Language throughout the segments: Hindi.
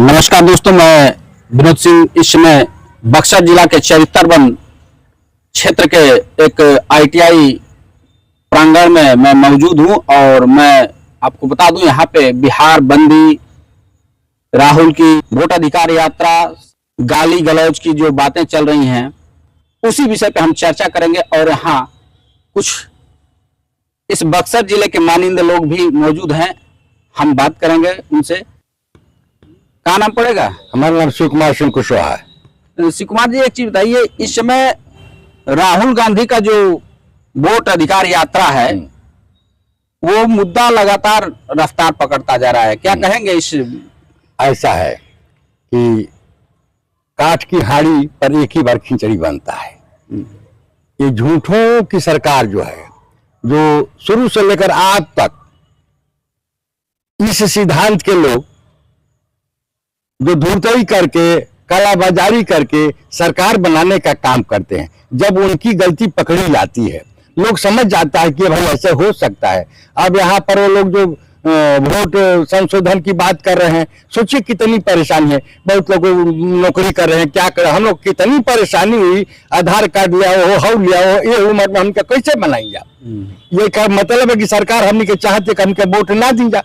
नमस्कार दोस्तों, मैं विनोद सिंह इस समय बक्सर जिला के चरित्रवन क्षेत्र के एक आईटीआई प्रांगण में मैं मौजूद हूं और मैं आपको बता दूं यहाँ पे बिहार बंदी, राहुल की वोट अधिकार यात्रा, गाली गलौज की जो बातें चल रही हैं उसी विषय पे हम चर्चा करेंगे। और यहाँ कुछ इस बक्सर जिले के मानिंद लोग भी मौजूद हैं, हम बात करेंगे उनसे। क्या नाम पड़ेगा? हमारा नाम शिव कुमार सिंह कुशवाहा है। शिव कुमार जी, एक चीज बताइए, इस समय राहुल गांधी का जो वोट अधिकार यात्रा है वो मुद्दा लगातार रफ्तार पकड़ता जा रहा है, क्या कहेंगे इस? ऐसा है कि काठ की हाड़ी पर एक ही बार खिचड़ी बनता है। ये झूठों की सरकार जो है, जो शुरू से लेकर आज तक इस सिद्धांत के लोग जो धूर्तई करके, कालाबाजारी करके सरकार बनाने का काम करते हैं, जब उनकी गलती पकड़ी जाती है लोग समझ जाता है कि भाई ऐसे हो सकता है। अब यहाँ पर वो लोग जो वोट संशोधन की बात कर रहे हैं, सोचिए कितनी परेशानी है। बहुत लोग नौकरी कर रहे हैं, क्या कर रहे हैं, हम लोग कितनी परेशानी हुई, आधार कार्ड लिया हो, हाउ लिया हो, ये उम्र में हमको कैसे बनाएंगे? ये का मतलब है कि सरकार हमने के चाहते कि हमके वोट ना दी जा।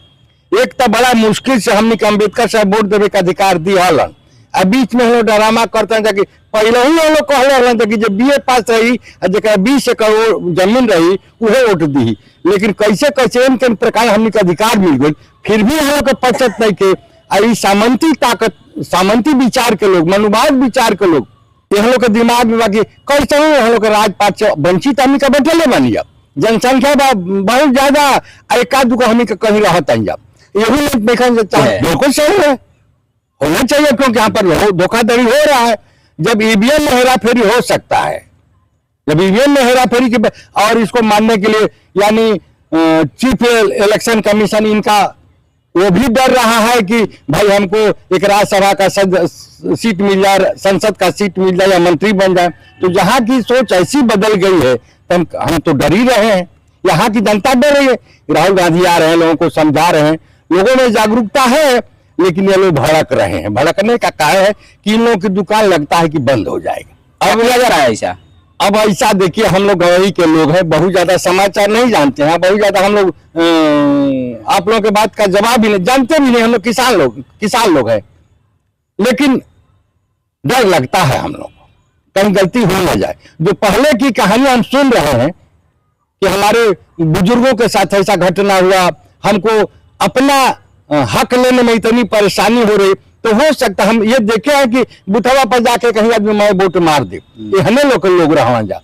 एक तो बड़ा मुश्किल से हमने के अम्बेडकर साहब वोट देवे का अधिकार दी हलन, अब बीच में हम लोग ड्रामा करते हैं कि पहले ही हम लोग कहले कि जब बीए पास रही, जगह 20 एकड़ जमीन रही उहे वोट दी, लेकिन कैसे कैसे इन प्रकार हमने के अधिकार मिल गई, फिर भी हम लोग पचत नहीं के। सामंती ताकत, सामंती विचार के लोग, मनुवाद विचार के लोग, हम लोग के दिमाग में बाकी कैसे हम लोग राजपाट से वंचित हमने का बैठे बनी। अब जनसंख्या बहुत ज्यादा, एक आध को हमने कहीं रहता ही। अब यही देखा बिल्कुल सही है, होना चाहिए, क्योंकि यहाँ पर धोखाधड़ी हो रहा है। जब ईवीएम में हेराफेरी हो सकता है, जब ईवीएम में हेराफेरी की और इसको मानने के लिए यानी चीफ इलेक्शन कमीशन इनका वो भी डर रहा है कि भाई हमको एक राज्यसभा का सीट मिल जाए, संसद का सीट मिल जाए या मंत्री बन जाए। तो यहाँ की सोच ऐसी बदल गई है तो हम तो डर ही रहे हैं, यहाँ की जनता डर रही है। राहुल गांधी आ रहे हैं, लोगों को समझा रहे हैं, लोगों में जागरूकता है, लेकिन ये लोग भड़क रहे हैं। भड़कने का कारण है कि इन लोगों की दुकान लगता है कि बंद हो जाएगा। अब नजर आया ऐसा? अब ऐसा देखिए, हम लोग गवई के लोग हैं, बहुत ज्यादा समाचार नहीं जानते हैं, बहुत ज्यादा हम लोग आप लोगों के बात का जवाब भी नहीं जानते भी नहीं। हम लोग किसान लोग हैं, लेकिन डर लगता है हम लोग कहीं गलती हो ना जाए। जो पहले की कहानी हम सुन रहे हैं कि हमारे बुजुर्गों के साथ ऐसा घटना हुआ, हमको अपना हक लेने में इतनी परेशानी हो रही, तो हो सकता हम ये देखे हैं कि बुथवा पर जाके कहीं आदमी मैं वोट मार दे, ये हमें लोग रहा जा।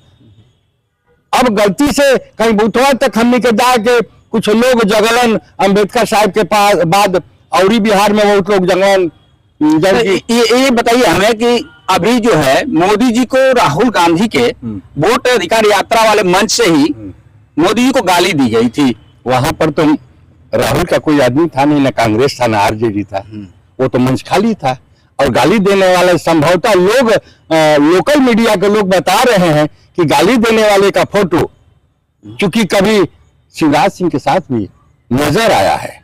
अब गलती से कहीं बुथवा तक हमने के जाके कुछ लोग जगलन अम्बेडकर साहब के पास बाद और बिहार में बहुत लोग जगलन। ये बताइए हमें कि अभी जो है मोदी जी को राहुल गांधी के वोट अधिकार यात्रा वाले मंच से ही मोदी जी को गाली दी गई थी। वहां पर तो राहुल का कोई आदमी था नहीं, ना कांग्रेस था, ना आरजेडी था, वो तो मंच खाली था। और गाली देने वाले संभवतः लोग लोकल मीडिया के लोग बता रहे हैं कि गाली देने वाले का फोटो चूंकि कभी शिवराज सिंह के साथ भी नजर आया है।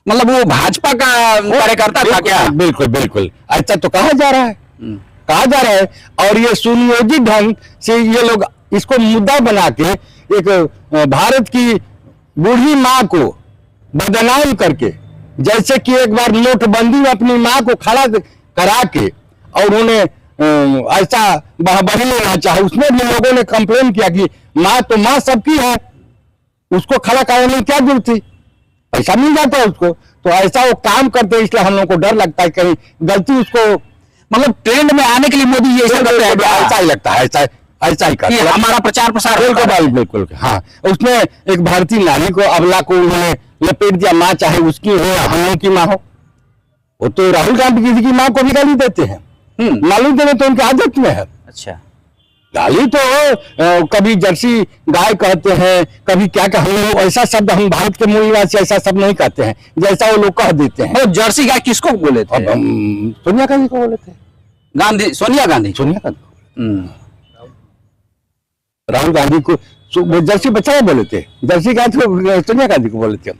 मतलब वो भाजपा का कार्यकर्ता था क्या? बिल्कुल बिल्कुल, ऐसा तो कहा जा रहा है, कहा जा रहा है। और ये सुनियोजित ढंग से ये लोग इसको मुद्दा बना के एक भारत की बूढ़ी माँ को बदनाम करके, जैसे कि एक बार नोटबंदी में अपनी माँ को खड़ा करा के और उन्हें ऐसा बहाबरी लेना चाहे, उसमें भी लोगों ने कंप्लेन किया कि माँ तो माँ सबकी है, उसको खड़ा कराने में क्या जरूरत थी, पैसा मिल जाता है उसको। तो ऐसा वो काम करते हैं, इसलिए हम लोग को डर लगता है कहीं गलती उसको, मतलब ट्रेंड में आने के लिए मोदी जी ऐसा करते हैं। ऐसा ही लगता है, ऐसा ही करता है। हमारा प्रचार प्रसार बिल्कुल हाँ। उसमें एक भारतीय नारी को, अबला को उन्होंने लपेट दिया, माँ चाहे उसकी हो या हम लोग की माँ हो। वो तो राहुल गांधी किसी की माँ को भी गाली देते हैं, मालूम देने तो उनकी आदत में है। अच्छा, गाली तो कभी जर्सी गाय कहते हैं, कभी क्या हम लोग ऐसा शब्द, हम भारत के मूल निवासी ऐसा शब्द नहीं कहते हैं जैसा वो लोग कह देते हैं। तो जर्सी गाय किसको बोले थे? सोनिया गांधी को बोले थे। सोनिया गांधी। राहुल गांधी को वो जर्सी बच्चा को बोले थे, जर्सी का तो सोनिया गांधी को बोले थे।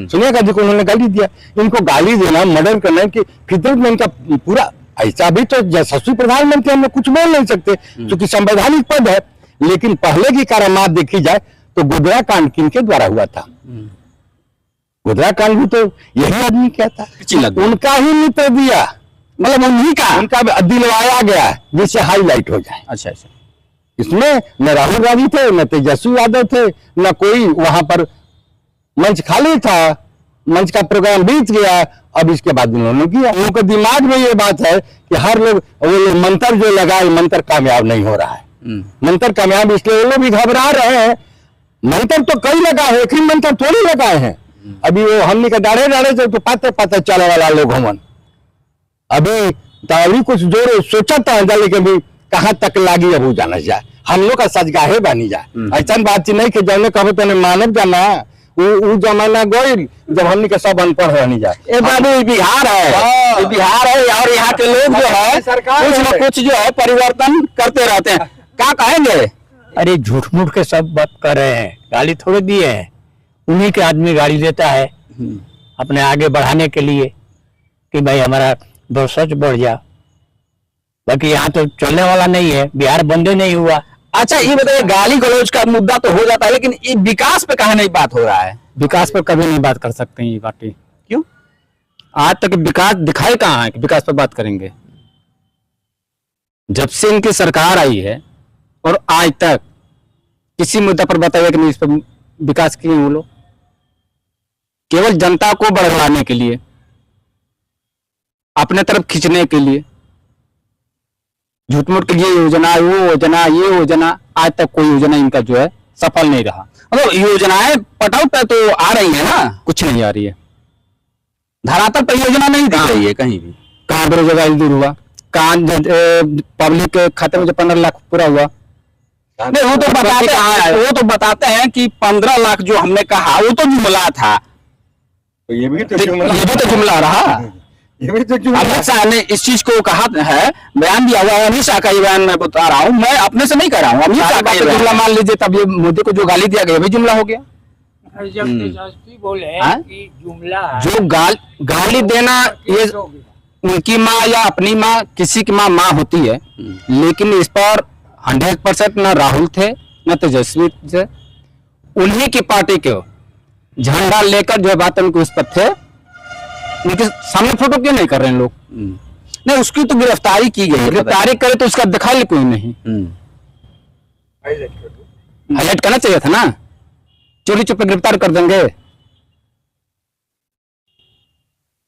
सोनिया गांधी को उन्होंने गाली दिया। इनको गाली देना, मर्डर करना कि फितरत में इनका पूरा ऐसा भी तो यशस्वी प्रधानमंत्री हम लोग कुछ बोल नहीं सकते क्योंकि संवैधानिक पद है। लेकिन पहले की करामात देखी जाए तो गोधरा कांड किनके द्वारा हुआ था? गोधरा कांड भी तो यही आदमी क्या था, उनका ही मित्र दिया, मतलब उन्हीं का उनका दिलवाया गया जिससे हाईलाइट हो जाए। अच्छा अच्छा। इसमें न राहुल गांधी थे, न तेजस्वी यादव थे, न कोई वहां पर मंच खाली था, मंच का प्रोग्राम बीत गया। अब इसके बाद उन्होंने किया। उनके दिमाग में ये बात है कि हर लोग वो मंत्र जो लगाए, मंत्र कामयाब नहीं हो रहा है। मंत्र कामयाब इसलिए वो लोग भी घबरा रहे हैं। मंत्र तो कई लगा है, एक ही मंत्र थोड़ी लगाए हैं। अभी वो हमने का डाढ़े डाढ़े से तो पाते पाते चले वाला लोग हमन अभी कुछ जोर सोचा था लेकिन भी कहाँ तक लागी अब जाना जाए। हम लोग का सजगाहे बनी जाए। ऐसा बात नहीं कि जौने कहो तो मानव जाना वो जमाना गोइल जब हमने के सब अनपढ़ रहनी जाए। ए बाबू ये बिहार है, ये बिहार है और यहाँ के लोग जो है कुछ न कुछ जो है परिवर्तन करते रहते हैं। क्या कहेंगे? अरे झूठ मूठ के सब बात कर रहे हैं, गाली थोड़े दिए हैं। उन्हीं के आदमी गाली देता है अपने आगे बढ़ाने के लिए कि भाई हमारा सच बढ़ जा। बाकी यहाँ तो चलने वाला नहीं है, बिहार बंदे नहीं हुआ। अच्छा ये बताइए, गाली गलौज का मुद्दा तो हो जाता है लेकिन ये विकास पे कहाँ नहीं बात हो रहा है? विकास पर कभी नहीं बात कर सकते हैं ये पार्टी। क्यों? आज तक विकास दिखाई कहाँ है कि विकास पर बात करेंगे? जब से इनकी सरकार आई है और आज तक किसी मुद्दा पर बताइए कि नहीं इस पर विकास किए वो लोग। केवल जनता को बढ़ाने के लिए, अपने तरफ खींचने के लिए झूठ मूठ के ये योजना वो योजना ये योजना, आज तक कोई योजना इनका जो है सफल नहीं रहा। मतलब योजनाएं पटाव पे तो आ रही है ना, कुछ नहीं आ रही है। धरातल पर योजना नहीं दिख रही है कहीं भी। कहाँ बेरोजगारी दूर हुआ? कहाँ पब्लिक के खाते में जो 15 लाख पूरा हुआ? नहीं वो तो बताते हैं, वो तो बताते हैं कि 15 लाख जो हमने कहा वो तो जुमला था। तो ये भी तो जुमला रहा। ये भी तो अमित शाह ने इस चीज को कहा है, बयान दिया हुआ है। अमित शाह का ये बयान मैं बता रहा हूँ, मैं अपने से नहीं कर रहा हूँ। अमित शाह का जुमला मान लीजिए, तब ये मोदी को जो गाली दिया गया भी जुमला हो गया। जब तेजस्वी बोले कि जुमला जो गाली देना ये उनकी माँ या अपनी माँ, किसी की माँ होती है, लेकिन इस पर 100% न राहुल थे न तेजस्वी थे। उन्हीं की पार्टी के झंडा लेकर जो बात उनके उस पर थे, उनके सामने फोटो क्यों नहीं कर रहे हैं लोग? नहीं उसकी तो गिरफ्तारी की गई है, गिरफ्तारी करे तो उसका दिखाई कोई नहीं। हाईलाइट करना चाहिए था ना, चोरी चुपे गिरफ्तार कर देंगे,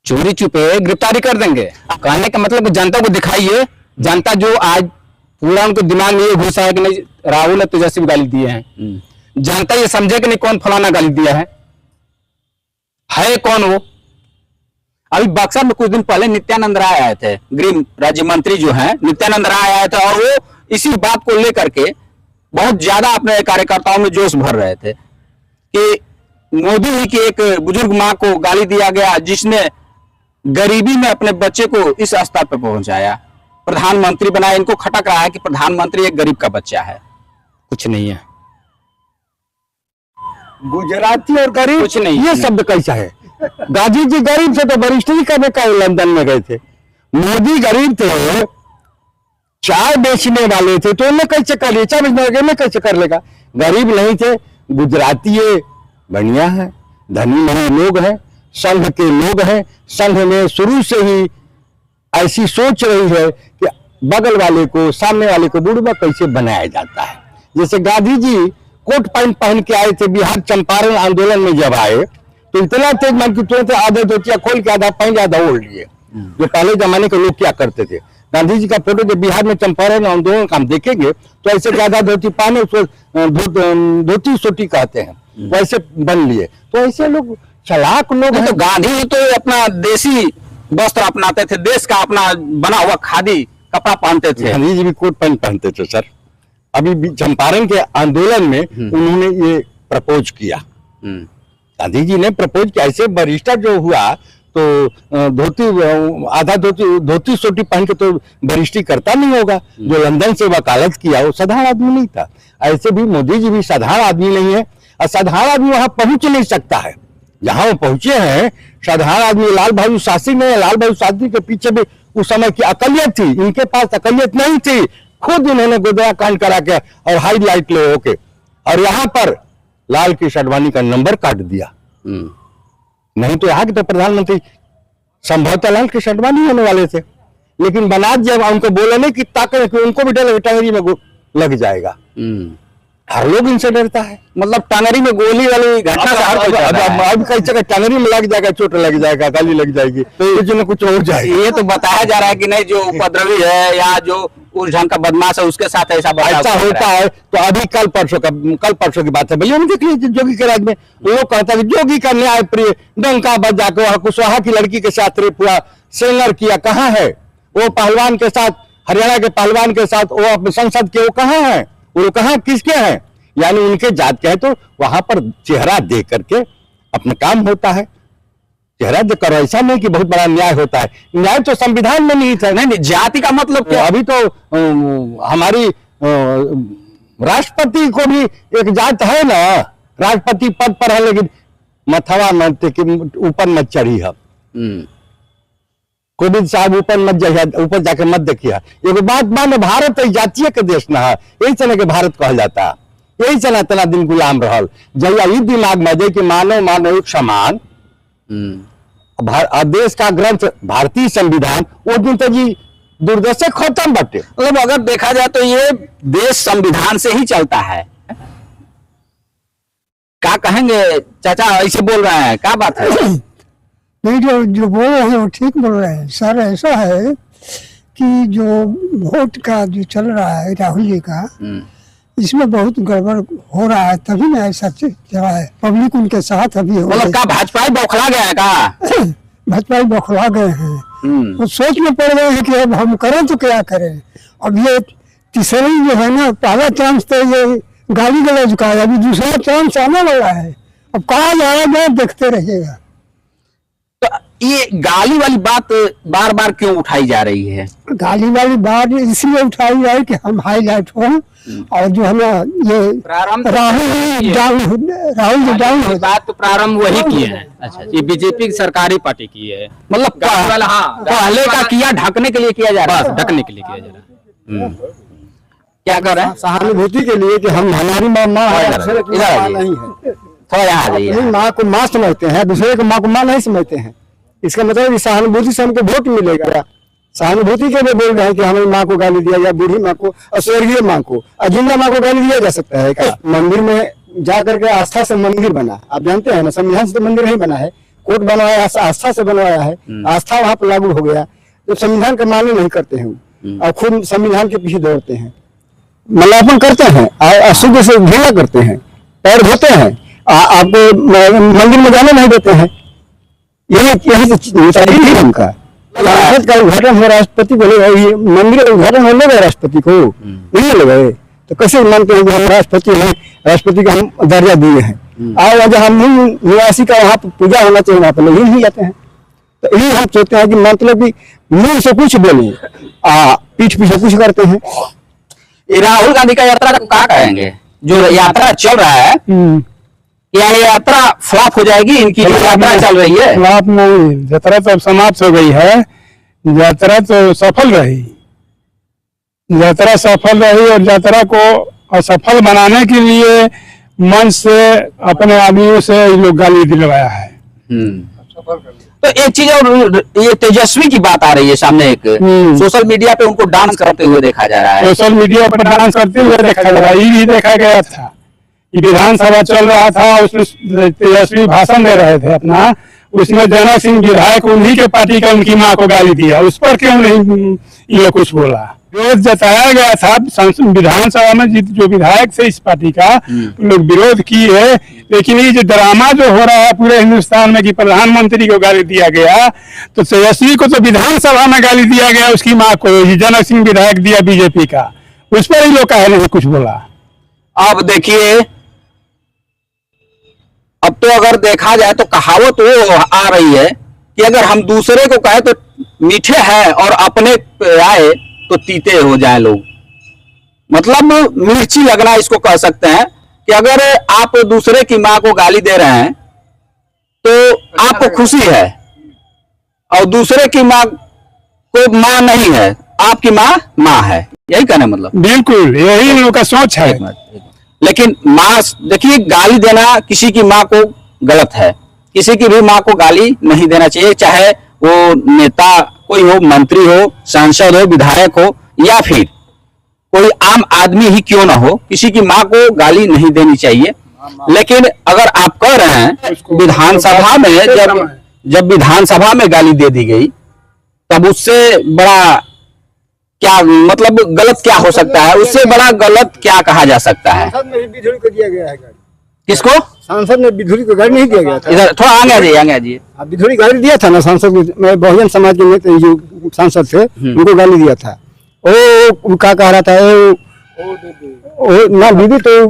चोरी चुपे गिरफ्तारी कर देंगे। कहने का मतलब जनता को दिखाइए। जनता जो आज पूरा उनके दिमाग में ये घुसा है कि नहीं राहुल और तेजस्वी गाली दिए हैं, जनता ये समझे कि नहीं कौन फलाना गाली दिया है कौन वो। अभी बक्सर में कुछ दिन पहले नित्यानंद राय आए थे, गृह राज्य मंत्री जो हैं नित्यानंद राय आए थे, और वो इसी बात को लेकर के बहुत ज्यादा अपने कार्यकर्ताओं में जोश भर रहे थे कि मोदी जी की एक बुजुर्ग मां को गाली दिया गया जिसने गरीबी में अपने बच्चे को इस स्तर पर पहुंचाया, प्रधानमंत्री बनाया। इनको खटक रहा है कि प्रधानमंत्री एक गरीब का बच्चा है। कुछ नहीं है, गुजराती और गरीब कुछ नहीं। ये शब्द कैसा है? गांधी जी गरीब से तो वरिष्ठ करने का लंदन में गए थे। मोदी गरीब थे, चाय बेचने वाले थे, तो उन्हें कैसे कर लिया? चाय बेचने वाले कैसे कर लेगा? गरीब नहीं थे, गुजराती ये बढ़िया है, धनी नहीं लोग हैं, संघ के लोग हैं। संघ में शुरू से ही ऐसी सोच रही है कि बगल वाले को, सामने वाले को बुढ़वा कैसे बनाया जाता है। जैसे गांधी जी कोट पैंट पहन के आए थे बिहार चंपारण आंदोलन में, जब आए तो इतना तेज मन की तुरंत आधा धोतिया खोल के आधा पहन आधा ओढ़ लिए। जो पहले जमाने के लोग क्या करते थे, गांधी जी का फोटो जब बिहार में चंपारण आंदोलन का हम देखेंगे तो ऐसे ज्यादा धोती पहने, उसको धोती सोटी कहते हैं, वैसे बन लिए। तो ऐसे लोग चालाक लोग हैं। तो गांधी जी तो अपना देसी वस्त्र अपनाते थे, देश का अपना बना हुआ खादी कपड़ा पहनते थे। गांधी जी भी कोट पैंट पहनते थे सर। अभी चंपारण के आंदोलन में उन्होंने ये प्रपोज किया, गांधी जी ने प्रपोज किया। ऐसे वरिष्ठ जो हुआ तो धोती आधा धोती सोटी पहन के तो बरिष्ठी करता नहीं होगा। जो लंदन से वकालत किया वो साधारण आदमी नहीं था। ऐसे भी मोदी जी भी साधारण आदमी नहीं है, और साधारण आदमी वहां पहुंच नहीं सकता है जहां वो पहुंचे हैं। साधारण आदमी लाल बहादुर शास्त्री ने, लाल बहादुर शास्त्री के पीछे भी उस समय की अकलियत थी, इनके पास अकलियत नहीं थी। खुद इन्होंने गोदरा कांड करा के और हाईलाइट ले होके और यहाँ पर लाल कृष्ण आडवाणी का नंबर काट दिया। नहीं तो यहाँ के तो प्रधानमंत्री संभवतः लाल कृष्ण आडवाणी होने वाले थे, लेकिन बनात जब उनको बोले नहीं कि ताकत उनको भी डर टंगरी में लग जाएगा। हर लोग इनसे डरता है। मतलब टंगरी में गोली वाली घटना से हर कोई डरता है। अब कई जगह टंगरी में लग जाएगा, चोट लग जाएगा, गाली लग जाएगी, कुछ न कुछ हो जाएगा। ये तो बताया जा रहा है कि नहीं, जो उपद्रवी है या जो उस ढंग का बदमाश है उसके साथ ऐसा होता है। तो अभी कल परसों की बात है भैया, देख लीजिए जोगी के राज्य में लोग कहता है कि जोगी का न्याय प्रिय डंका बजा के वहां कुशवाहा की लड़की के साथ पूरा सेंगर किया। कहाँ है वो पहलवान के साथ, हरियाणा के पहलवान के साथ वो अपने संसद के, वो कहाँ है, वो कहाँ किसके हैं? यानी उनके जात के हैं। तो वहां पर चेहरा देख करके अपना काम होता है। चेहरा देखकर ऐसा नहीं कि बहुत बड़ा न्याय होता है। न्याय तो संविधान में नहीं था। नहीं, जाति का मतलब क्या? अभी तो हमारी राष्ट्रपति को भी एक जात है ना, राष्ट्रपति पद पर है, लेकिन मथवा मत के ऊपर मत चढ़ी है। कोविंद साहब ऊपर मत जाइए, ऊपर जाके मत देखिए। एगो बात मान, भारत जातीय के देश ना है, यही चले के भारत कहल जाता है। यही चला तना दिन गुलाम रहल। जहिया ई दिमाग में जे कि मानव एक समान देश का ग्रंथ भारतीय संविधान, वो दिन तो जी दुर्दशा खत्म बटे। मतलब अगर देखा जाए तो ये देश संविधान से ही चलता है। क्या कहेंगे चाचा, ऐसे बोल रहे हैं, क्या बात है? नहीं, जो बोल रहे हैं वो ठीक बोल रहे हैं सर। ऐसा है कि जो वोट का जो चल रहा है राहुल जी का, इसमें बहुत गड़बड़ हो रहा है, तभी ना ऐसा चला है। पब्लिक उनके साथ अभी हो, मतलब का भाजपा बौखला गया है का? भाजपा बौखला गए हैं। वो सोच में पड़ गए हैं कि अब हम करें तो क्या करें। अब ये तीसरी जो है ना, पहला चांस तो ये गाली गलौज का है, अभी दूसरा चांस आने वाला है। अब कहा जाएगा, देखते रहिएगा। तो ये गाली वाली बात बार बार क्यों उठाई जा रही है? गाली वाली बात इसलिए उठाई जाए कि हम हाईलाइट हो, और जो है ना ये राहुल जी डाउन हो। बात तो प्रारंभ वही किए हैं। अच्छा, ये बीजेपी की सरकारी पार्टी की है। मतलब पहले का किया ढकने के लिए किया जा रहा है, ढकने के लिए किया जा रहा है। क्या कर रहे हैं? सहानुभूति के लिए कि हम हमारी माँ नहीं है, थोड़ा यहाँ आ जाइए। माँ को माँ समझते हैं, दूसरे को माँ को माँ नहीं समझते हैं। इसका मतलब सहानुभूति से हमको वोट मिलेगा। सहानुभूति के लिए बोल रहे हैं कि हमारी माँ को गाली दिया, या बूढ़ी माँ को, स्वर्गीय माँ को, जिंदा माँ को गाली दिया जा सकता है क्या? मंदिर में जा करके आस्था से मंदिर बना, आप जानते हैं ना, संविधान से तो मंदिर नहीं बना है, कोर्ट बनवाया, आस्था से बनवाया है। आस्था वहां पर लागू हो गया। तो संविधान का मान्य नहीं करते हैं और खुद संविधान के पीछे दौड़ते हैं, मलापन करते हैं, अशुद्ध से घृणा करते हैं, पैर धोते हैं, आपको मंदिर में जाने नहीं देते हैं। यही उनका संसद का उद्घाटन है, राष्ट्रपति को ये मंदिर का उद्घाटन होने गए, राष्ट्रपति को नहीं ले गए, तो कैसे मानते हैं कि हम राष्ट्रपति हैं, राष्ट्रपति का हम दर्जा दिए हैं। और जहाँ मूल निवासी का वहाँ पर पूजा होना चाहिए, वहाँ पर नहीं जाते हैं। तो यही हम सोचते हैं कि मतलब कि मुंह से कुछ बोले, पीठ पीछे कुछ करते हैं। राहुल गांधी का यात्रा को क्या कहेंगे? जो यात्रा चल रहा है, क्या ये यात्रा फ्लॉप हो जाएगी? इनकी जो यात्रा चल रही है फ्लॉप नहीं, यात्रा तो अब समाप्त हो गई है। यात्रा तो सफल रही, यात्रा सफल रही, और यात्रा को असफल बनाने के लिए मंच से अपने आदमियों से लोग गाली दिलवाया है। तो एक चीज और, ये तेजस्वी की बात आ रही है सामने, एक सोशल मीडिया पे उनको डांस करते हुए देखा जा रहा है। सोशल मीडिया पर डांस करते हुए देखा जा रहा है। ये भी देखा गया था, विधानसभा चल रहा था, उसमें तेजस्वी भाषण दे रहे थे अपना, उसमें जनक सिंह विधायक उन्हीं के पार्टी का उनकी माँ को गाली दिया। उस पर क्यों नहीं ये कुछ बोला? विरोध जताया गया था विधानसभा में, जो विधायक थे इस पार्टी का, लोग विरोध किए। लेकिन ये जो ड्रामा जो हो रहा है पूरे हिंदुस्तान में कि प्रधानमंत्री को गाली दिया गया, तो तेजस्वी को तो विधानसभा में गाली दिया गया, उसकी माँ को जनक सिंह विधायक दिया बीजेपी का, उस पर ही लोग कहे नहीं कुछ बोला। अब देखिए, अब तो अगर देखा जाए तो कहावत वो आ रही है कि अगर हम दूसरे को कहे तो मीठे हैं और अपने पे आए तो तीते हो जाए लोग। मतलब मिर्ची लगना इसको कह सकते हैं कि अगर आप दूसरे की माँ को गाली दे रहे हैं तो आपको खुशी है, और दूसरे की माँ को माँ नहीं है, आपकी माँ माँ है, यही कहना मतलब। बिल्कुल यही इन लोग का सोच है। लेकिन माँ, देखिए गाली देना किसी की माँ को गलत है, किसी की भी माँ को गाली नहीं देना चाहिए, चाहे वो नेता कोई हो, मंत्री हो, सांसद हो, विधायक हो, या फिर कोई आम आदमी ही क्यों ना हो, किसी की माँ को गाली नहीं देनी चाहिए। लेकिन अगर आप कह रहे हैं विधानसभा में, जब विधानसभा में गाली दे दी गई, तब उससे बड़ा क्या मतलब गलत क्या हो सकता है, उससे बड़ा गलत क्या कहा जा सकता है? सांसद में विधुरी को दिया गया है गाड़ी। किसको? सांसद ने विधुरी को गाड़ी नहीं दिया गया था। इधर थोड़ा आगे आ जाइए, आगे आ जाइए। विधुरी गाड़ी दिया था ना सांसद को, मैं बहुजन समाज के नेता जो सांसद थे उनको गाली दिया था। ओ क्या कह रहा था, ओ ना दीदी तो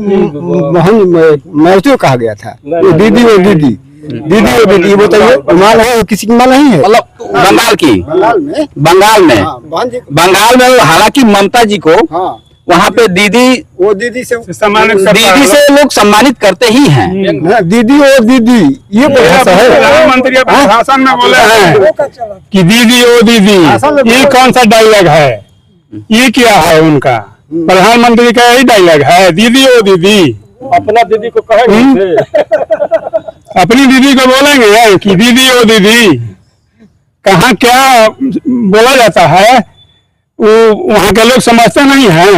मृत्यु कहा गया था, दीदी वो दीदी, दीदी वो दीदी, वो तो माल है, किसी की माल नहीं है। मतलब बंगाल की, बंगाल में बंगाल में हालांकि ममता जी को वहाँ पे दीदी, वो दीदी से लोग सम्मानित करते ही हैं। दीदी ओ दीदी, ये भाषा है। प्रधानमंत्री अपने भाषण में बोले हैं कि दीदी ओ दीदी, ये कौन सा डायलॉग है, ये क्या है उनका? प्रधानमंत्री का यही डायलॉग है, दीदी ओ दीदी। अपना दीदी को कहेंगे, अपनी दीदी को बोलेंगे कि दीदी ओ दीदी। कहाँ क्या बोला जाता है वो वहाँ के लोग समझते नहीं हैं।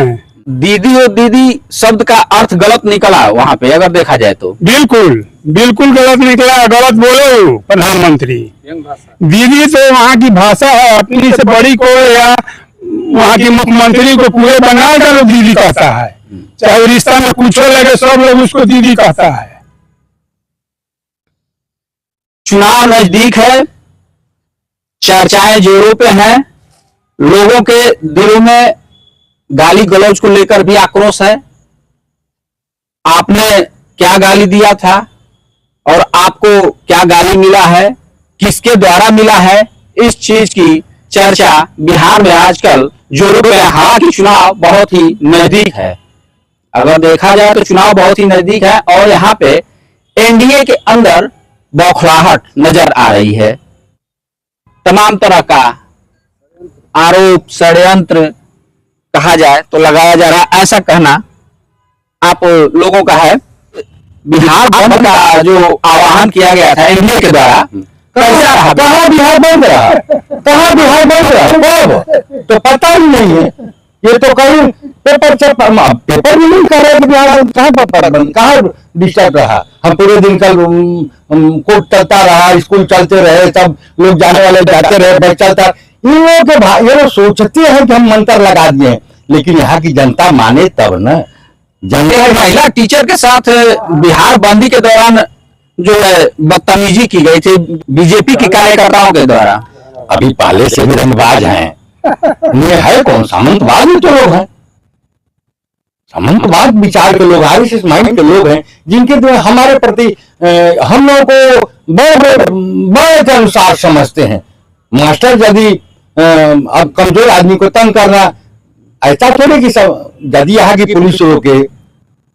दीदी और दीदी शब्द का अर्थ गलत निकला वहाँ पे, अगर देखा जाए तो। बिल्कुल बिल्कुल गलत निकला, गलत बोले प्रधानमंत्री। दीदी तो वहाँ की भाषा है, अपनी से बड़ी को या वहाँ की मुख्यमंत्री को पूरे बंगाल का लोग दीदी कहता है, चाहे रिश्ता में कुछ हो लगे सब लोग उसको दीदी कहता है। चुनाव नजदीक है, चर्चाएं जोरों पे हैं, लोगों के दिलों में गाली गलौज को लेकर भी आक्रोश है। आपने क्या गाली दिया था और आपको क्या गाली मिला है, किसके द्वारा मिला है, इस चीज की चर्चा बिहार में आजकल जोरों पे है। हालांकि चुनाव बहुत ही नजदीक है, अगर देखा जाए तो चुनाव बहुत ही नजदीक है, और यहाँ पे एनडीए के अंदर बौखलाहट नजर आ रही है। तमाम तरह का आरोप, षड्यंत्र कहा जाए तो लगाया जा रहा है, ऐसा कहना आप लोगों का है। बिहार बंद का जो आह्वान किया गया था एनडीए के द्वारा, कैसा रहा? कहाँ बिहार बंद रहा, कहाँ बिहार बंद रहा, तो पता ही नहीं है। ये तो कहीं पेपर भी नहीं कर रहे कि बिहार कहाँ पेपर बंद, कहाँ डिस्टर्ब रहा। हम पूरे दिन कल कोर्ट चलता रहा, स्कूल चलते रहे, सब लोग जाने वाले जाते रहे, बस चलता। ये लोग सोचते हैं कि हम मंत्र लगा दिए, लेकिन यहाँ की जनता माने तब न। महिला टीचर के साथ बिहार बंदी के दौरान जो है बदतमीजी की गई थी बीजेपी के कार्यकर्ताओं के द्वारा। अभी पहले से भी रंगबाज हैं, ये है कौन? सामंतवाद में तो लोग हैं, सामंतवाद विचार के लोग, आरएसएस माइंड के लोग हैं, जिनके द्वारा हमारे प्रति हम लोगों को बड़े के अनुसार समझते हैं। मास्टर यदि अब कमजोर आदमी को तंग करना, ऐसा थोड़े कि सब यदि यहाँ की पुलिस रोके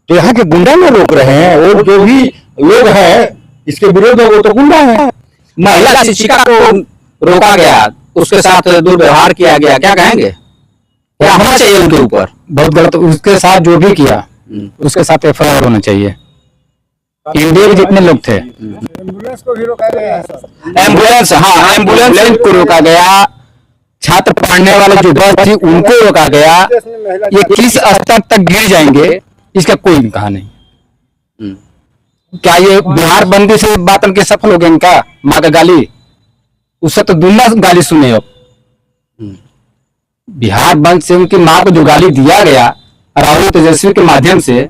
तो यहाँ के गुंडा में रोक रहे हैं, और जो भी लोग हैं इसके विरोध में वो तो गुंडा है। महिला शिक्षिका को रोका गया, उसके साथ दुर्व्यवहार किया गया, क्या कहेंगे? क्या होना चाहिए उनके ऊपर? बहुत गलत, उसके साथ जो भी किया उसके साथ एफआईआर होना चाहिए। इंडिया के जितने लोग थे, एम्बुलेंस को भी रोका गया है। एम्बुलेंस, हाँ एम्बुलेंस को रोका गया, छात्र पढ़ने वाले जो बस थी उनको रोका गया। ये किस स्तर तक गिर जाएंगे इसका कोई कहा नहीं। क्या ये बिहार बंदी से बात के सफल हो गए इनका? माँ का गाली, उससे तो दुनिया गाली सुने। अब बिहार बंद से उनकी माँ को जो गाली दिया गया राहुल तेजस्वी के माध्यम से,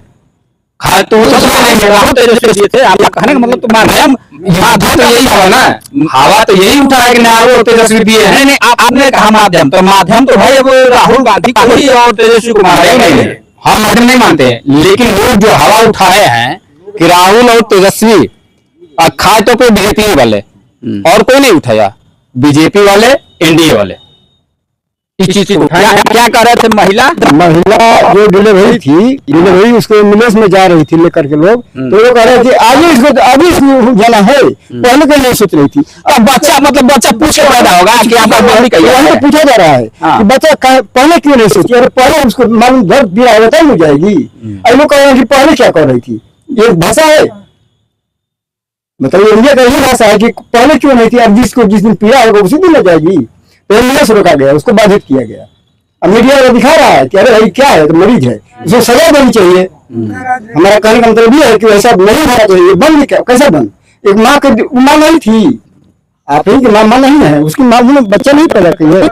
खाए तो राहुल तेजस्वी दिए थे। आप कहने का मतलब तो माध्यम तो यही है ना, हवा तो यही उठा है कि राहुल तेजस्वी दिए हैं। नहीं, आपने कहा माध्यम, तो माध्यम तो भाई अब राहुल गांधी को ही और तेजस्वी को माना नहीं। हम माध्यम नहीं मानते, लेकिन वो जो हवा उठाए हैं कि राहुल और तेजस्वी खाए तो कोई बीजेपी वाले, और कोई नहीं उठाया। बीजेपी वाले, एनडीए वाले इस चीज को क्या कह रहे थे? महिला जो डिलीवरी थी, डिलीवरी उसको एम्बुलेंस में जा रही थी लेकर के लोग, तो वो कह रहे थे आगे इसको जाना है, पहले के नहीं सोच रही थी। अब बच्चा मतलब बच्चा पूछ के पैदा होगा कि आप बंदी कहिए, पूछा जा रहा है कि बच्चा पहले क्यों नहीं सोची, अरे पहले उसको मालूम दर्द पीड़ा होता ही हो जाएगी। लोग कह रहे हैं कि पहले क्या कर रही थी, ये भाषा है, मतलब इंडिया का यही भाषा है कि पहले क्यों नहीं थी, अब जिस दिन पीड़ा होगा उसी दिन लग जाएगी। तो एम्बुलेंस रोका गया, उसको बाधित किया गया। अब मीडिया में दिखा रहा है कि अरे भाई क्या है, तो मरीज है, जो सजा देनी चाहिए। हमारा कहने का मतलब ये है कि ऐसा नहीं होना चाहिए। बंद क्या, कैसा बंद? एक माँ की माँ नहीं थी, आप ही की माँ नहीं है, उसकी माँ ने बच्चा नहीं पैदा किया,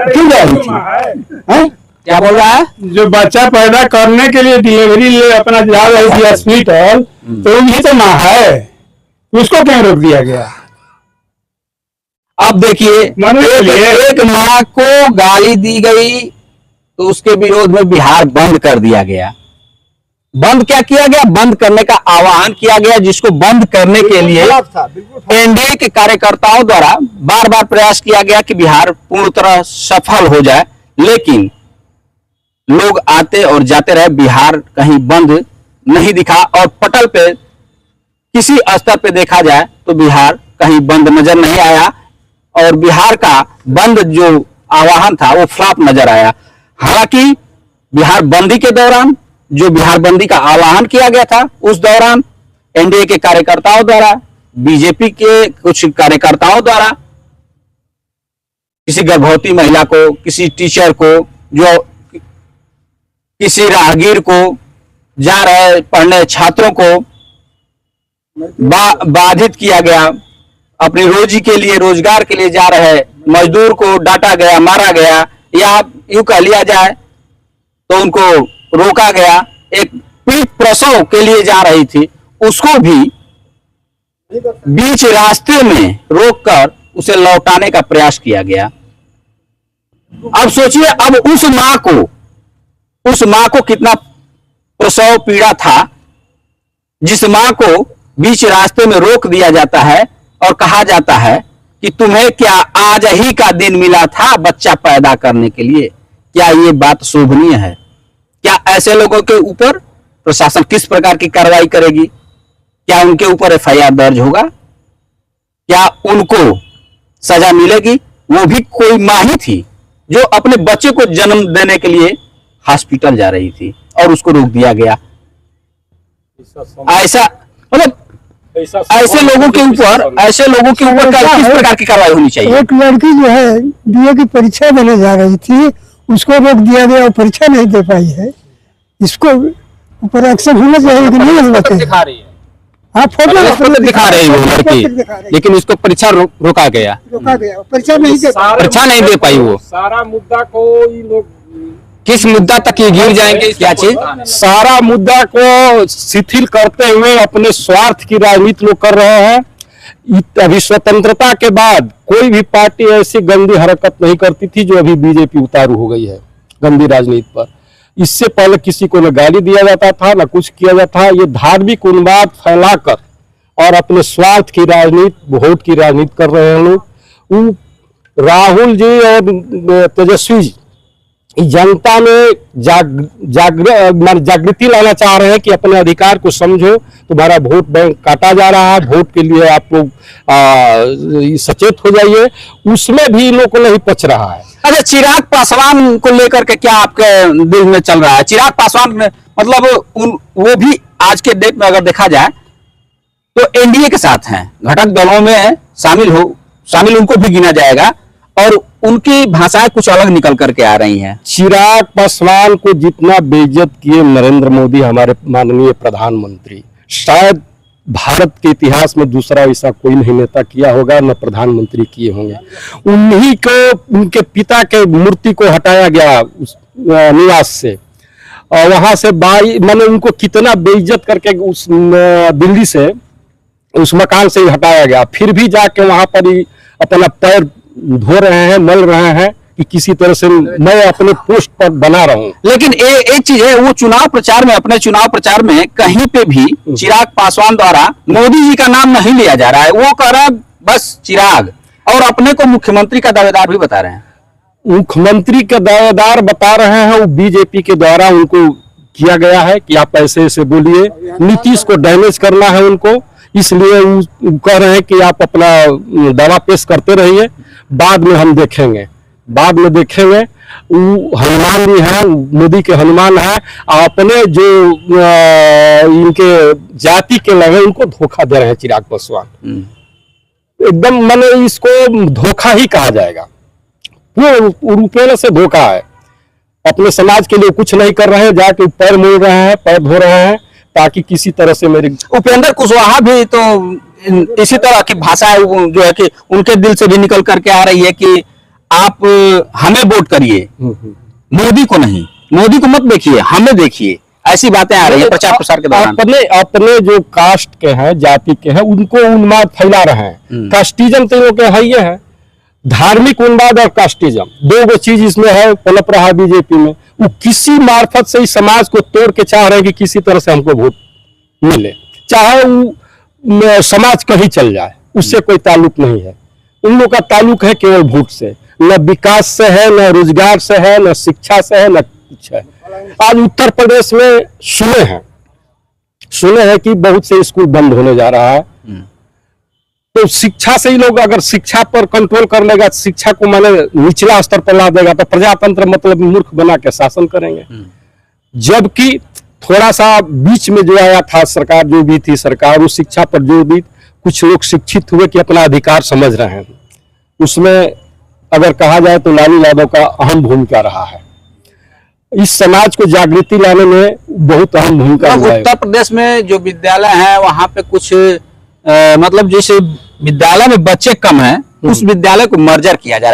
क्यों जा रही थी? क्या बोल रहा है? जो बच्चा पैदा करने के लिए डिलीवरी ले अपना जा रही थी हॉस्पिटल, तो ये तो माँ है, उसको क्यों रोक दिया गया? अब देखिए, एक माँ को गाली दी गई तो उसके विरोध में बिहार बंद कर दिया गया। बंद क्या किया गया? बंद करने का आह्वान किया गया, जिसको बंद करने के लिए एनडीए के कार्यकर्ताओं द्वारा बार बार प्रयास किया गया कि बिहार पूर्ण तरह सफल हो जाए, लेकिन लोग आते और जाते रहे, बिहार कहीं बंद नहीं दिखा। और पटल पे किसी स्तर पे देखा जाए तो बिहार कहीं बंद नजर नहीं आया, और बिहार का बंद जो आह्वान था वो फ्लॉप नजर आया। हालांकि बिहार बंदी के दौरान जो बिहार बंदी का आह्वान किया गया था, उस दौरान एनडीए के कार्यकर्ताओं द्वारा, बीजेपी के कुछ कार्यकर्ताओं द्वारा किसी गर्भवती महिला को, किसी टीचर को, जो किसी राहगीर को, जा रहे पढ़ने छात्रों को बाधित किया गया। अपनी रोजी के लिए, रोजगार के लिए जा रहे मजदूर को डांटा गया, मारा गया, या यूं कह लिया जाए तो उनको रोका गया। एक पीट प्रसव के लिए जा रही थी, उसको भी बीच रास्ते में रोककर उसे लौटाने का प्रयास किया गया। अब सोचिए, अब उस मां को कितना प्रसव पीड़ा था, जिस मां को बीच रास्ते में रोक दिया जाता है और कहा जाता है कि तुम्हें क्या आज ही का दिन मिला था बच्चा पैदा करने के लिए। क्या ये बात शोभनीय है? क्या ऐसे लोगों के ऊपर प्रशासन किस प्रकार की कार्रवाई करेगी? क्या उनके ऊपर एफआईआर दर्ज होगा? क्या उनको सजा मिलेगी? वो भी कोई माँ ही थी जो अपने बच्चे को जन्म देने के लिए हॉस्पिटल जा रही थी और उसको रोक दिया गया। ऐसा मतलब ऐसे लोगों के ऊपर किस प्रकार की कार्रवाई होनी चाहिए? एक लड़की जो है बीए की परीक्षा देने जा रही थी, उसको रोक दिया गया और परीक्षा नहीं दे पाई है। इसको ऊपर एक्शन होना चाहिए कि नहीं होना चाहिए? हाँ, फोटो दिखा रही है वो लड़की, लेकिन उसको परीक्षा रोका गया, परीक्षा नहीं दे पाई। वो सारा मुद्दा को ये लोग किस मुद्दा तक ये गिर जाएंगे? क्या चीज? सारा मुद्दा को शिथिल करते हुए अपने स्वार्थ की राजनीति लोग कर रहे हैं। अभी स्वतंत्रता के बाद कोई भी पार्टी ऐसी गंदी हरकत नहीं करती थी जो अभी बीजेपी उतारू हो गई है गंदी राजनीति पर। इससे पहले किसी को न गाली दिया जाता था, न कुछ किया जाता था। ये धार्मिक उन्माद फैलाकर और अपने स्वार्थ की राजनीति, वोट की राजनीति कर रहे हैं लोग। राहुल जी और तेजस्वी जी जनता में जागृति लाना चाह रहे हैं कि अपने अधिकार को समझो, तुम्हारा वोट बैंक काटा जा रहा है, वोट के लिए आप लोग सचेत हो जाइए। उसमें भी इन लोगों को नहीं पच रहा है। अच्छा, चिराग पासवान को लेकर के क्या आपके दिल में चल रहा है? चिराग पासवान मतलब वो भी आज के डेट में अगर देखा जाए तो एनडीए के साथ हैं, घटक दलों में शामिल उनको भी गिना जाएगा, और उनकी भाषाएं कुछ अलग निकल करके आ रही हैं। चिराग पासवान को जितना बेइज्जत किए नरेंद्र मोदी, हमारे माननीय प्रधानमंत्री, शायद भारत के इतिहास में दूसरा ऐसा कोई नहीं नेता किया होगा, न प्रधानमंत्री किए होंगे। उन्हीं को, उनके पिता के मूर्ति को हटाया गया उस निवास से, और वहां से मैंने उनको कितना बेइज्जत करके उस दिल्ली से, उस मकान से ही हटाया गया। फिर भी जाके वहां पर ही अपना पैर धो रहे हैं, मल रहे हैं कि किसी तरह से मैं अपने पोस्ट पर बना रहा हूं। लेकिन एक चीज है, वो अपने चुनाव प्रचार में कहीं पे भी चिराग पासवान द्वारा मोदी जी का नाम नहीं लिया जा रहा है। वो कह रहा है बस चिराग, और अपने को मुख्यमंत्री का दावेदार भी बता रहे हैं। मुख्यमंत्री के दावेदार बता रहे हैं, वो बीजेपी के द्वारा उनको किया गया है कि आप ऐसे ऐसे बोलिए, नीतीश को डैमेज करना है उनको, इसलिए वो कह रहे हैं कि आप अपना दावा पेश करते रहिए, बाद में हम देखेंगे, बाद में देखेंगे। वो हनुमान जी हैं, मोदी के हनुमान हैं, अपने जो इनके जाति के लगे उनको धोखा दे रहे हैं चिराग पासवान। एकदम माने इसको धोखा ही कहा जाएगा, वो रूपेण से धोखा है। अपने समाज के लिए कुछ नहीं कर रहे हैं, जाके पैर मोड़ रहे हैं, पैर धो रहे हैं, ताकि किसी तरह से मेरे उपेंद्र कुशवाहा भी तो इसी तरह की भाषा जो है कि उनके दिल से भी निकल करके आ रही है कि आप हमें वोट करिए, मोदी को नहीं, मोदी को मत देखिए, हमें देखिए, ऐसी बातें आ रही है प्रचार प्रसार के दौरान। अपने जो कास्ट के हैं, जाति के हैं, उनको उन्माद फैला रहे हैं। कास्टिज्म तो लोग है ही है, धार्मिक उन्माद और कास्टिज्म दो गो चीज इसमें है, पनप रहा बीजेपी में। वो किसी मार्फत से इस समाज को तोड़ के चाह रहे हैं कि किसी तरह से हमको वोट मिले, चाहे वो समाज कहीं चल जाए, उससे कोई ताल्लुक नहीं है। उन लोग का ताल्लुक है केवल वोट से, न विकास से है, न रोजगार से है, न शिक्षा से है, न कुछ है। आज उत्तर प्रदेश में सुने हैं कि बहुत से स्कूल बंद होने जा रहा है, तो शिक्षा से ही लोग अगर शिक्षा पर कंट्रोल कर लेगा, शिक्षा को माने निचला स्तर पर ला देगा, तो प्रजातंत्र मतलब मूर्ख बना के शासन करेंगे। जबकि थोड़ा सा बीच में जो आया था सरकार, जो भी थी सरकार, उस शिक्षा पर जोर दी, कुछ लोग शिक्षित हुए कि अपना अधिकार समझ रहे हैं। उसमें अगर कहा जाए तो लालू यादव का अहम भूमिका रहा है, इस समाज को जागृति लाने में बहुत अहम भूमिका। उत्तर प्रदेश में जो विद्यालय है वहां पे कुछ मतलब जिस विद्यालय में बच्चे कम हैं, उस विद्यालय को मर्ज किया जा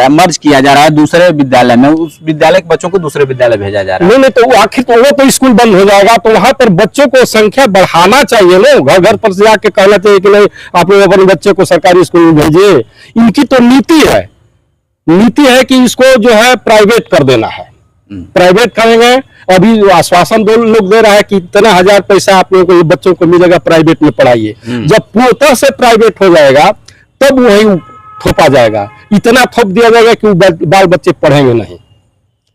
रहा है दूसरे विद्यालय में, उस विद्यालय के बच्चों को दूसरे विद्यालय भेजा जा रहा है। नहीं तो आखिर तो वो तो स्कूल बंद हो जाएगा, तो वहां पर बच्चों को संख्या बढ़ाना चाहिए ना, घर घर पर से आके कहना चाहिए कि नहीं आप लोग अपने बच्चे को सरकारी स्कूल में भेजिए। इनकी तो नीति है कि इसको जो है प्राइवेट कर देना है, प्राइवेट करेंगे। अभी आश्वासन दो लोग दे रहा है कि इतना 1000 पैसा आप लोगों को बच्चों को मिलेगा, प्राइवेट में पढ़ाइए। जब पूर्णतः से प्राइवेट हो जाएगा तब वही थोपा जाएगा, इतना थोप दिया जाएगा कि बाल बच्चे पढ़ेंगे नहीं।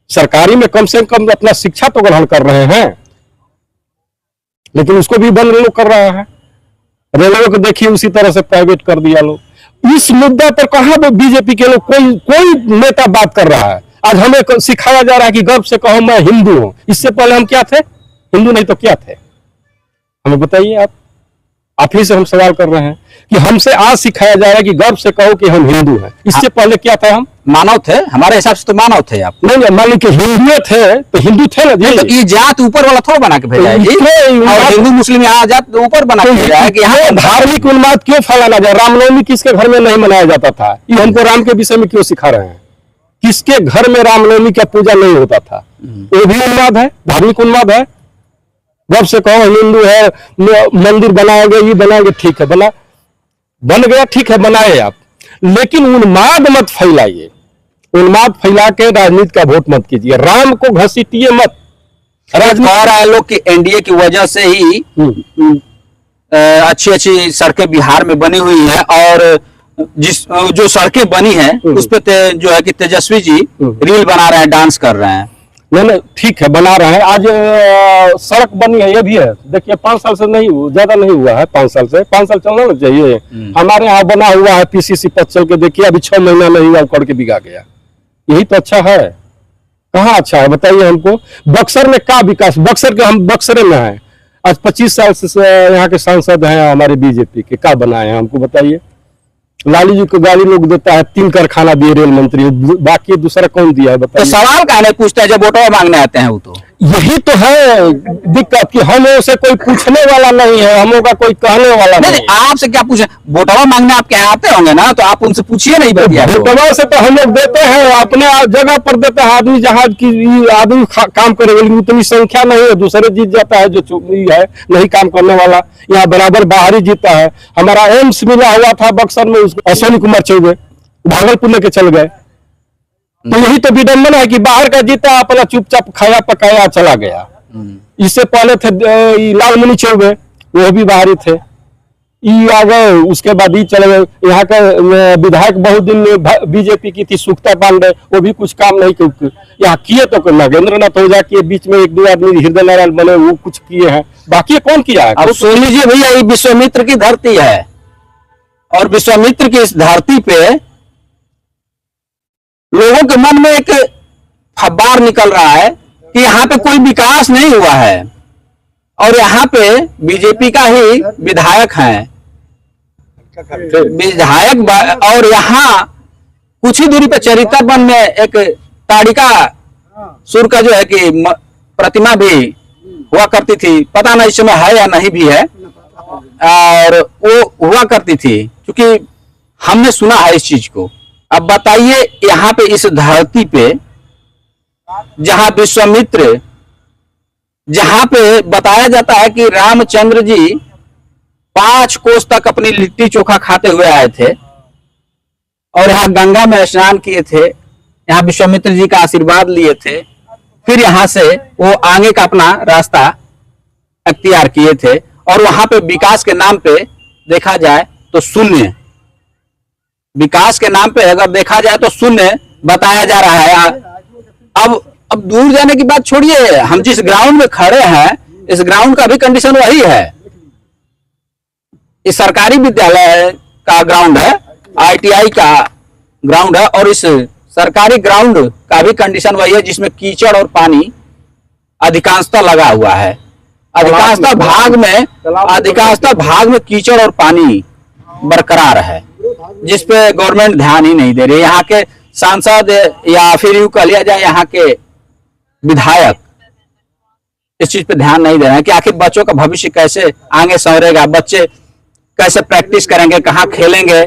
सरकारी में कम से कम अपना शिक्षा तो ग्रहण कर रहे हैं, लेकिन उसको भी बंद लोग कर रहा है। रेलवे को देखिए उसी तरह से प्राइवेट कर दिया लोग। इस मुद्दा पर कहां वो बीजेपी के लोग कोई नेता बात कर रहा है। आज हमें सिखाया जा रहा है कि गर्व से कहो मैं हिंदू हूं। इससे पहले हम क्या थे? हिंदू नहीं तो क्या थे? हमें बताइए आप ही से हम सवाल कर रहे हैं कि हमसे आज सिखाया जा रहा है कि गर्व से कहो कि हम हिंदू हैं। इससे पहले क्या था? हम मानव थे, हमारे हिसाब से तो मानव थे आप। नहीं मान लीजिए हिंदू थे तो हिंदू थे ना जी। तो ये जात ऊपर वाला थोड़ा बना के भेजा है जी, और हिंदू मुस्लिम यहाँ जात ऊपर बना के भेजा है कि यहाँ धार्मिक उन्माद क्यों फैलाना जाए? रामनवमी किसके घर में नहीं मनाया जाता था? ये हमको राम के विषय में क्यों सिखा रहे हैं? किसके घर में रामनवमी का पूजा नहीं होता था? वो भी उन्माद है, धार्मिक उन्माद है। जब से कहो हिंदू है, मंदिर बनाएंगे, ये बनाएंगे, ठीक है, बन गया, ठीक है, बनाए आप, लेकिन उन्माद मत फैलाइए। उन्माद फैला के राजनीति का वोट मत कीजिए, राम को घसीटिए मत। राजनीति कह रहा है लोग कि एनडीए की वजह से ही अच्छी सड़कें बिहार में बनी हुई हैं, और जो सड़कें बनी हैं उस पे जो है कि तेजस्वी जी रील बना रहे हैं, डांस कर रहे हैं। नहीं ठीक है, बना रहे हैं। आज सड़क बनी है, ये भी है। देखिए 5 साल से नहीं, ज्यादा नहीं हुआ है, 5 साल से 5 साल चलना ना चाहिए। हमारे यहाँ बना हुआ है पीसीसी पथ चल के देखिए, अभी 6 महीना नहीं हुआ, उखड़ के बिगा गया। यही तो अच्छा है। कहाँ अच्छा है बताइए हमको? बक्सर में क्या विकास? बक्सर के हम बक्सरे में है, आज 25 साल से यहाँ के सांसद हैं हमारे बीजेपी के, क्या बनाए हैं हमको बताइए? लालू जी को गाली लोग देता है, 3 कारखाना दिए रेल मंत्री, बाकी दूसरा कौन दिया है बताइए? तो सवाल का नहीं पूछता है जब वोटवा मांगने आते हैं वो तो यही तो है दिक्कत कि हम से कोई पूछने वाला नहीं है, हम लोग का कोई कहने वाला नहीं। आपसे क्या पूछे? वोटवा मांगने आपके यहाँ आते होंगे ना, तो आप उनसे पूछिए नहीं। वोटवा से तो हम लोग देते हैं, अपने जगह पर देते हैं। आदमी जहाँ की आदमी काम करेगा, लेकिन उतनी संख्या नहीं है, दूसरे जीत जाता है जो है नहीं काम करने वाला। यहाँ बराबर बाहर ही जीता है। हमारा एम्स मिला हुआ था बक्सर में, उसको अश्विनी कुमार चौबे भागलपुर लेके चल गए। तो यही तो विडम्बना है कि बाहर का जीता, अपना चुपचाप खाया पकाया चला गया। इससे पहले थे लालमणि चौबे, वो भी बाहरी थे। ई आ गए, उसके बाद ई चले गए। यहाँ का विधायक बहुत दिन बीजेपी की थी सुखता पांडे, वो भी कुछ काम नहीं किए। यहाँ किए तो नागेंद्र नाथ ओझा के बीच में एक दो आदमी हृदय नारायण बने, वो कुछ किए हैं, बाकी कौन किया है? अब सुन लीजिए भैया, ये विश्वामित्र की धरती है और विश्वामित्र की इस धरती पे लोगों के मन में एक फब्बार निकल रहा है कि यहाँ पे कोई विकास नहीं हुआ है और यहाँ पे बीजेपी का ही विधायक है और यहाँ कुछ ही दूरी पे चरित्रवन में एक ताड़िका सुर का जो है कि प्रतिमा भी हुआ करती थी, पता नहीं इस समय है या नहीं भी है, और वो हुआ करती थी क्योंकि हमने सुना है इस चीज को। अब बताइए, यहाँ पे इस धरती पे जहां विश्वामित्र, जहां पे बताया जाता है कि रामचंद्र जी 5 कोस तक अपनी लिट्टी चोखा खाते हुए आए थे और यहाँ गंगा में स्नान किए थे, यहाँ विश्वामित्र जी का आशीर्वाद लिए थे, फिर यहाँ से वो आगे का अपना रास्ता अख्तियार किए थे और वहां पे विकास के नाम पे देखा जाए तो शून्य, विकास के नाम पे अगर देखा जाए तो शून्य बताया जा रहा है। अब दूर जाने की बात छोड़िए, हम जिस ग्राउंड में खड़े हैं इस ग्राउंड का भी कंडीशन वही है। इस सरकारी विद्यालय का ग्राउंड है, ITI का ग्राउंड है और इस सरकारी ग्राउंड का भी कंडीशन वही है जिसमें कीचड़ और पानी अधिकांशतः लगा हुआ है। अधिकांशतः भाग में कीचड़ और पानी बरकरार है जिस पे गवर्नमेंट ध्यान ही नहीं दे रही। यहाँ के सांसद या फिर यूं कह लिया जाए यहाँ के विधायक इस चीज पे ध्यान नहीं दे रहे हैं कि आखिर बच्चों का भविष्य कैसे आगे संवरेगा, बच्चे कैसे प्रैक्टिस करेंगे, कहाँ खेलेंगे,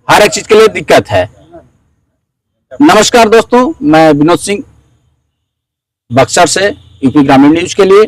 हर एक चीज के लिए दिक्कत है। नमस्कार दोस्तों, मैं विनोद सिंह बक्सर से यूपी ग्रामीण न्यूज के लिए।